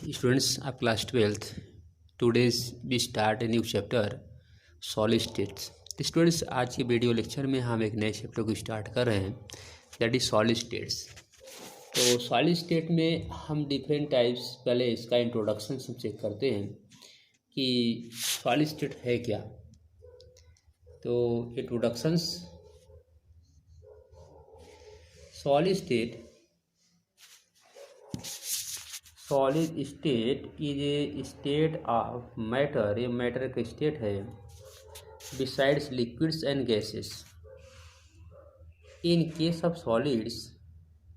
Students of class 12th, today's we start a new chapter solid states. तो students आज की video lecture में हम एक नए चैप्टर को स्टार्ट कर रहे हैं, दैट इज सॉलिड स्टेट्स। तो सॉलिड स्टेट में हम डिफरेंट टाइप्स, पहले इसका इंट्रोडक्शन हम चेक करते हैं कि सॉलिड स्टेट है क्या। तो introductions, solid state is a state of matter, ये मैटर का स्टेट है besides liquids and gases. In case of solids,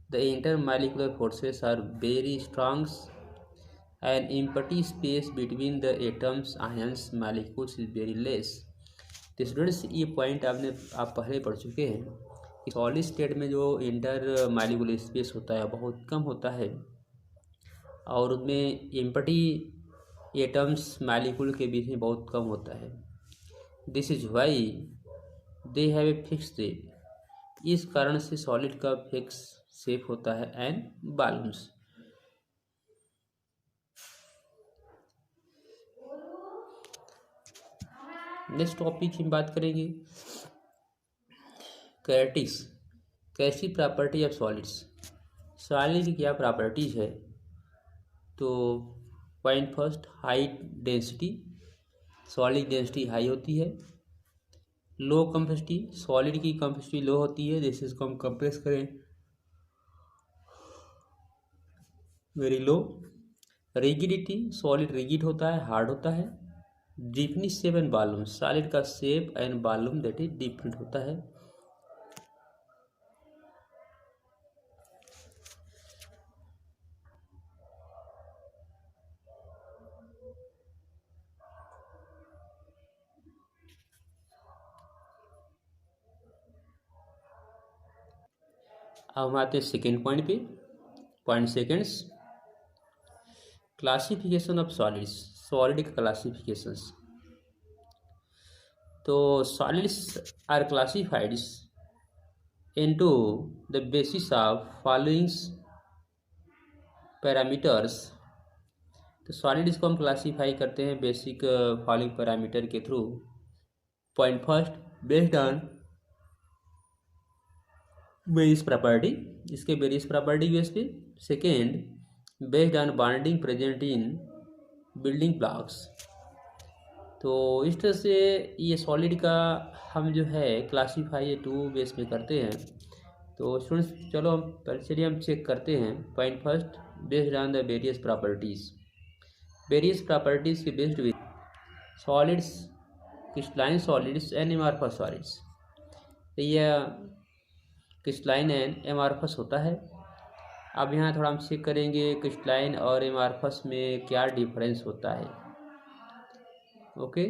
the intermolecular forces are very strong and empty space between the atoms, ions, molecules is very less. तो students ये point आप पहले पढ़ चुके हैं कि सॉलिड स्टेट में जो इंटर मालिकुलर स्पेस होता है बहुत कम होता है और उसमें एम्पटी एटम्स मालिकुल के बीच में बहुत कम होता है। This is why they have a fix shape, इस कारण से सॉलिड का फिक्स शेप होता है एंड बालून्स। नेक्स्ट टॉपिक हम बात करेंगे कैरेटिक्स, कैसी प्रॉपर्टी ऑफ सॉलिड्स, सॉलिड की क्या प्रॉपर्टीज है। तो point first, high density, solid density high होती है। लो कंप्रेसिटी, सॉलिड की कंप्रेसिटी लो होती है, जैसे इसको हम कंप्रेस करें very low. Rigidity, solid rigid होता है, हार्ड होता है। Different shape and volume, solid का shape and volume that is different होता है। अब हम आते हैं सेकेंड पॉइंट पे, point seconds, classification of solids, solid का क्लासिफिकेशंस। तो solids are classified into the basis of followings parameters. तो सॉलिड्स को हम क्लासीफाई करते हैं बेसिक फॉलोइंग पैरामीटर के थ्रू। Point first, based on various property, इसके वेरियस प्रॉपर्टी बेस पे। Second, based on bonding present in building blocks. तो इस तरह से ये सॉलिड का हम जो है क्लासीफाई टू बेस पे करते हैं। तो स्टूडेंट्स चलो हम चलिए हम चेक करते हैं। Point first, based on the various properties, various properties के based with solids, crystalline solids and amorphous solids. तो यह क्रिस्टलाइन एंड एमॉर्फस होता है। अब यहाँ थोड़ा हम चेक करेंगे क्रिस्टलाइन और एमॉर्फस में क्या डिफरेंस होता है। Okay,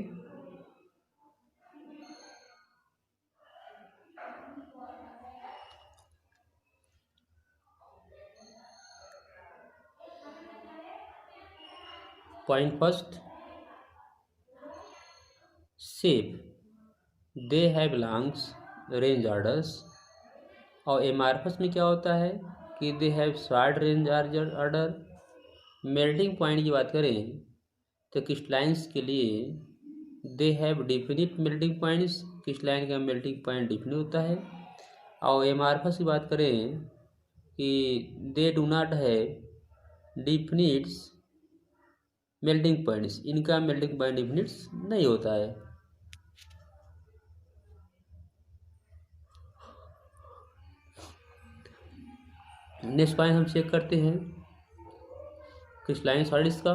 point first, shape, they have longs range orders. और एमॉर्फस में क्या होता है कि they have short range order. Melting point की बात करें तो क्रिस्टलाइंस के लिए they have definite melting points, crystalline का मेल्टिंग पॉइंट डिफिनिट होता है। और एमॉर्फस की बात करें कि they do not have definites melting points, इनका मेल्टिंग पॉइंट डिफिनिट्स नहीं होता है। नेक्स्ट पॉइंट हम चेक करते हैं क्रिस्टलाइन सॉलिड्स का।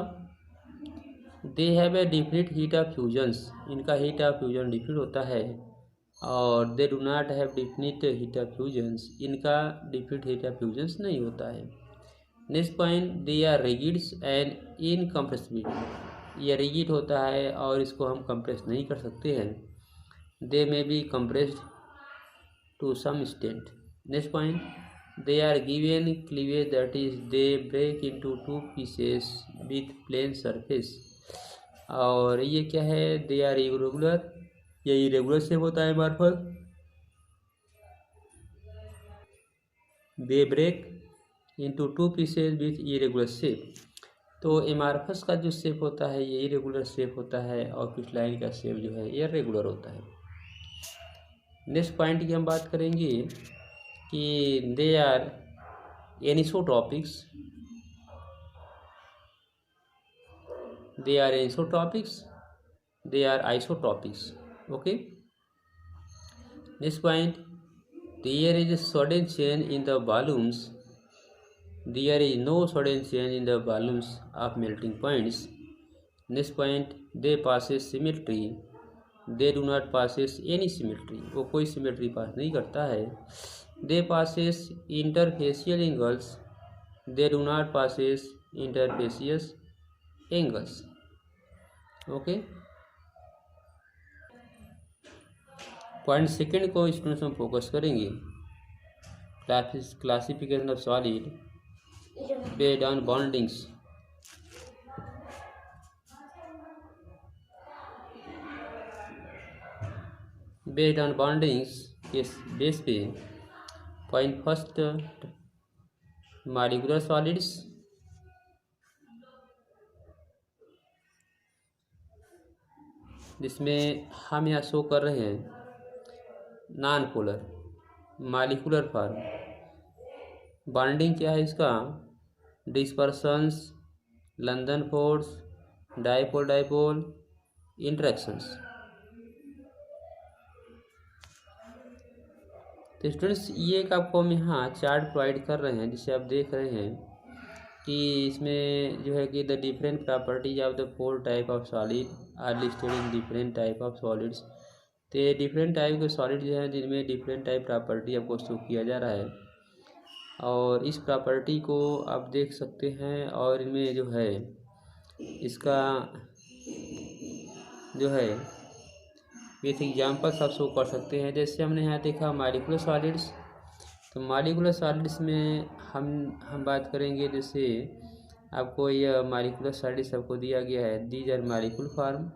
They have a different heat of fusions, इनका हीट ऑफ फ्यूजन डिफरेंट होता है। और they do not have definite heat of fusions, इनका डिफरेंट हीट ऑफ फ्यूजन्स नहीं होता है। Next point, they are rigids and incompressible, यह रिजिड होता है और इसको हम कंप्रेस नहीं कर सकते हैं। They may be compressed to some extent. Next point, they are given cleavage, that is they break into two pieces with plane surface। और ये क्या है, they are irregular, ये irregular शेप होता है मार्फत, they break into two pieces with irregular shape। तो amorphous का जो शेप होता है ये इरेगुलर शेप होता है और क्रिस्टलाइन का शेप जो है ये रेगुलर होता है। नेक्स्ट पॉइंट की हम बात करेंगे कि they are anisotropics, they are isotropics, they are isotropics. Okay, next point, there is a sudden change in the volumes, there is no sudden change in the volumes of melting points. Next point, they passes symmetry, they do not passes any symmetry, वो कोई symmetry पास नहीं करता है। they passes interfacial angles, they do not passes interfacious angles. Okay, point second को students में focus करेंगे। Classification of solid based on bondings. Based on bondings के base पे पॉइंट फर्स्ट, मॉलिक्यूलर सॉलिड्स, जिसमें हम यहाँ शो कर रहे हैं non polar molecular form. Bonding क्या है इसका? Dispersions, London force, dipole dipole interactions. तो स्टूडेंट्स ये एक आपको हम यहाँ चार्ट प्रोवाइड कर रहे हैं, जिसे आप देख रहे हैं कि इसमें जो है कि the different properties of the 4 type of solid are listed in different type of solids. तो ये डिफरेंट टाइप के सॉलिड जो हैं जिनमें डिफरेंट टाइप प्रॉपर्टी आपको शो किया जा रहा है, और इस प्रॉपर्टी को आप देख सकते हैं। और इनमें जो है इसका जो है विथ एग्जाम्पल्स आप शो कर सकते हैं। जैसे हमने यहाँ देखा मॉलिक्यूलर सॉलिड्स, तो मॉलिक्यूलर सॉलिड्स में हम बात करेंगे। जैसे आपको यह मॉलिक्यूलर सॉलिड्स आपको दिया गया है, these are molecular form.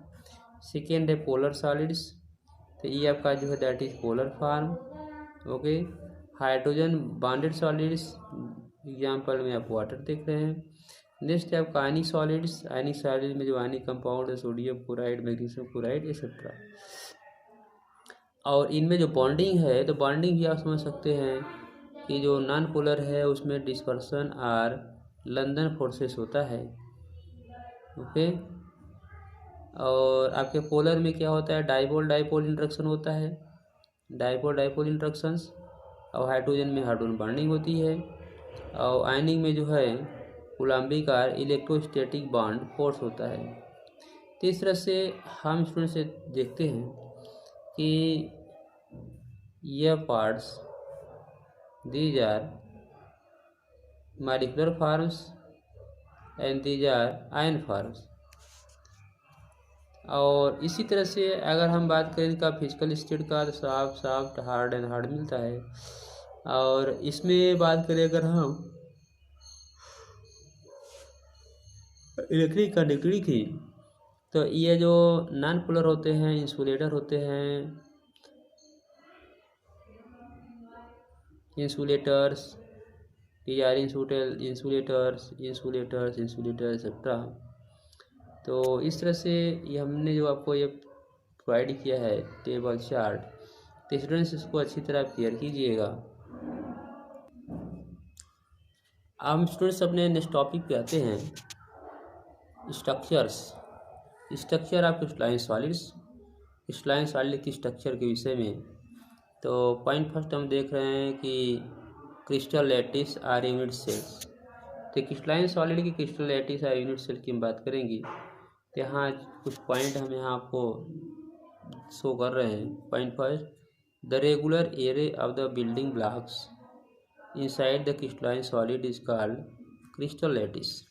Second है पोलर सॉलिड्स, तो ये आपका जो है that is polar form. Okay, hydrogen bonded solids, example में आप वाटर देख रहे हैं। नेक्स्ट है आपका आयनिक सॉलिड्स, आयनिक सॉलिड में जो आयनिक कंपाउंड है sodium chloride, magnesium chloride etcetera. और इनमें जो बॉन्डिंग है, तो बॉन्डिंग भी आप समझ सकते हैं कि जो नॉन पोलर है उसमें डिस्पर्सन और लंदन फोर्सेस होता है। ओके, और आपके पोलर में क्या होता है? डाइपोल डाइपोल इंटरेक्शन होता है, डाइपोल डाइपोल इंटरेक्शंस। और हाइड्रोजन में हाइड्रोजन बॉन्डिंग होती है। और आयनिक में जो है कूलम्बिक और इलेक्ट्रोस्टैटिक बॉन्ड फोर्स होता है। तो इस तरह से हम स्टूडेंट से देखते हैं कि यह parts these are molecular forms and these are ion forms. और इसी तरह से अगर हम बात करें इनका फिजिकल स्टेट का, तो soft soft, hard and hard मिलता है। और इसमें बात करें अगर हम इलेक्ट्रिक कंडक्टिविटी की, तो ये जो नॉन पोलर होते हैं इंसुलेटर होते हैं, इंसुलेटर्स, टीआर इंसुलेटर्स एक्सेट्रा। तो इस तरह से ये हमने जो आपको ये प्रोवाइड किया है टेबल चार्ट, तो स्टूडेंट्स इसको अच्छी तरह क्लियर कीजिएगा। हम स्टूडेंट्स अपने नेक्स्ट टॉपिक पे आते हैं, structures. Structure of crystalline solids, crystalline solid की स्ट्रक्चर के विषय में। तो पॉइंट फर्स्ट हम देख रहे हैं कि crystal lattice are unit cells. तो क्रिस्टलाइन सॉलिड की crystal lattice are unit cell की हम बात करेंगे। यहाँ कुछ पॉइंट हम यहाँ आपको शो कर रहे हैं। Point first, the regular array of the building blocks inside the crystalline solid is called crystal lattice.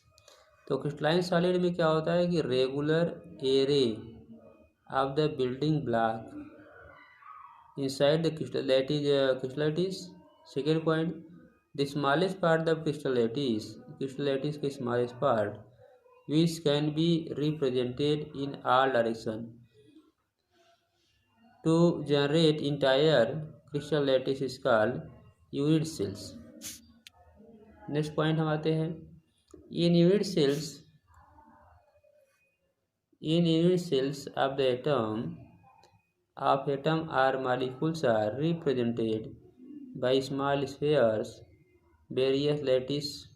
तो क्रिस्टलाइन सॉलिड में क्या होता है कि regular array of the building block inside the crystal lattice. Second point, the smallest part of crystal lattice के smallest part which can be represented in all direction to generate entire crystal lattice is called unit cells. Next point हम आते हैं, in unit cells In unit cells of the atom are molecules are represented by small spheres. Various lattices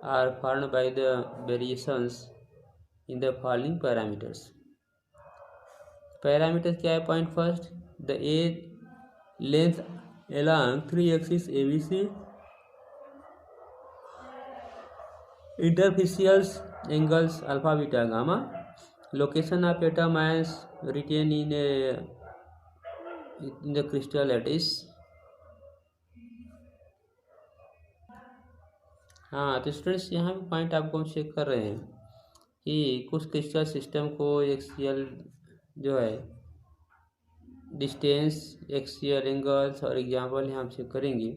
are formed by the variations in the following parameters. Parameters क्या है? Point first, the edge length along 3 axis ABC, interfacial angles alpha, beta, gamma, location of atom ions written in the crystal lattice. हाँ, तो students यहाँ पे point आपको हम check कर रहे हैं कि कुछ क्रिस्टल सिस्टम को एक्सियल जो है डिस्टेंस, एक्सियल एंगल्स और एग्जाम्पल यहाँ हम चेक करेंगे।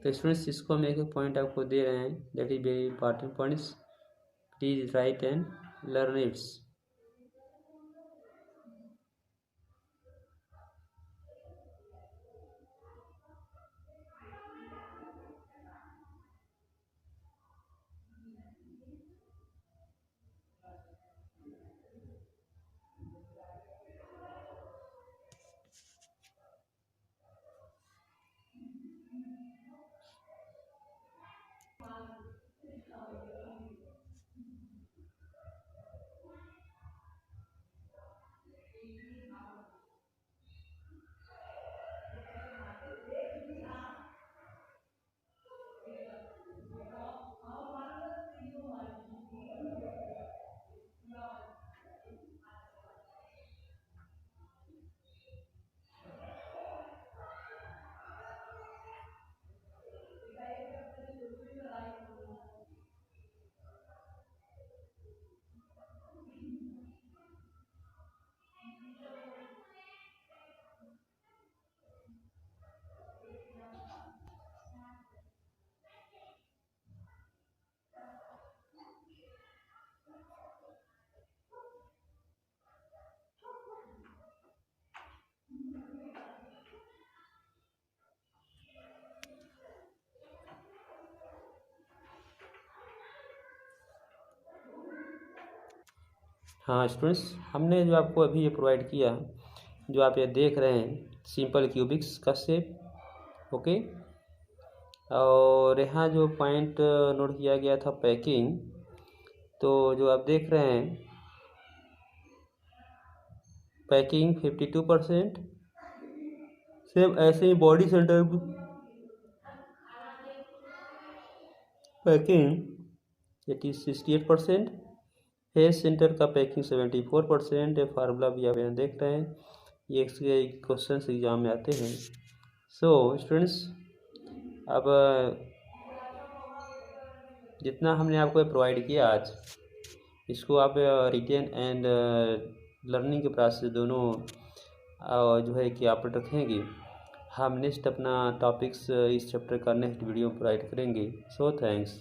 तो स्टूडेंट्स इसको हम एक पॉइंट आपको दे रहे हैं, that is very important points, please right and learn it's. हाँ स्टूडेंट्स, हमने जो आपको अभी ये प्रोवाइड किया, जो आप ये देख रहे हैं सिंपल क्यूबिक्स का शेप, ओके। और यहाँ जो पॉइंट नोट किया गया था पैकिंग, तो जो आप देख रहे हैं पैकिंग 52%, सेम ऐसे ही body centre packing 68%, face centre का पैकिंग 74%। ये फार्मूला भी आप यहाँ देख रहे हैं, ये क्वेश्चन एग्जाम में आते हैं। सो स्टूडेंट्स, अब जितना हमने आपको प्रोवाइड किया आज, इसको आप रिटेन एंड लर्निंग के प्रोसेस दोनों जो है कि आप रखेंगे। हम नेक्स्ट अपना टॉपिक्स इस चैप्टर का नेक्स्ट वीडियो प्रोवाइड करेंगे। So thanks.